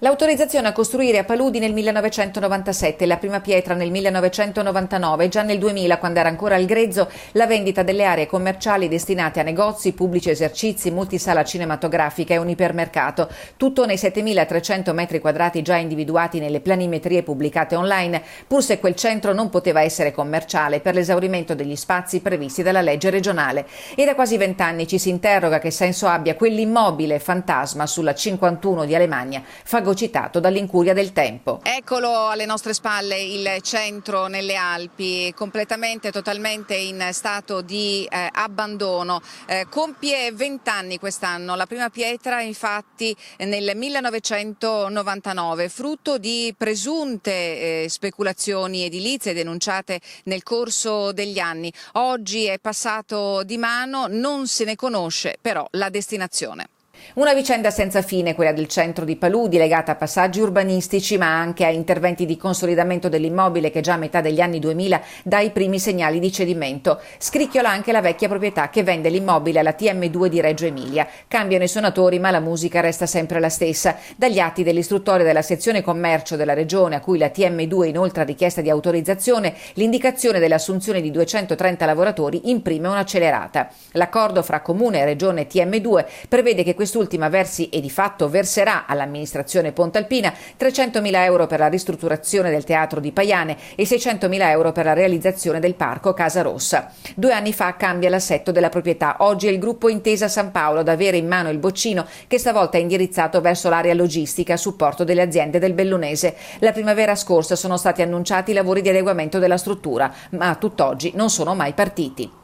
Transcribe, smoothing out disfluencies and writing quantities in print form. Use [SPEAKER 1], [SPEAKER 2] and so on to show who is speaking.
[SPEAKER 1] L'autorizzazione a costruire a paludi nel 1997, la prima pietra nel 1999 e già nel 2000, quando era ancora al grezzo, la vendita delle aree commerciali destinate a negozi, pubblici esercizi, multisala cinematografica e un ipermercato. Tutto nei 7.300 metri quadrati già individuati nelle planimetrie pubblicate online, pur se quel centro non poteva essere commerciale per l'esaurimento degli spazi previsti dalla legge regionale. E da quasi 20 anni ci si interroga che senso abbia quell'immobile fantasma sulla 51 di Alemagna, fagocitato dall'incuria del tempo. Eccolo alle nostre spalle il centro nelle Alpi, completamente, totalmente in stato di abbandono. Compie 20 anni quest'anno, la prima pietra infatti nel 1999, frutto di presunte speculazioni edilizie denunciate nel corso degli anni. Oggi è passato di mano, non se ne conosce però la destinazione. Una vicenda senza fine, quella del centro di Paludi, legata a passaggi urbanistici ma anche a interventi di consolidamento dell'immobile che già a metà degli anni 2000 dà i primi segnali di cedimento. Scricchiola anche la vecchia proprietà che vende l'immobile alla TM2 di Reggio Emilia. Cambiano i suonatori ma la musica resta sempre la stessa. Dagli atti dell'istruttore della sezione commercio della regione, a cui la TM2 inoltre ha richiesta di autorizzazione, l'indicazione dell'assunzione di 230 lavoratori imprime un'accelerata. L'accordo fra comune, regione e TM2 prevede che quest'ultima versi e di fatto verserà all'amministrazione pontalpina 300.000 euro per la ristrutturazione del teatro di Paiane e 600.000 euro per la realizzazione del parco Casa Rossa. 2 anni fa cambia l'assetto della proprietà. Oggi è il gruppo Intesa San Paolo ad avere in mano il boccino, che stavolta è indirizzato verso l'area logistica a supporto delle aziende del Bellunese. La primavera scorsa sono stati annunciati i lavori di adeguamento della struttura, ma a tutt'oggi non sono mai partiti.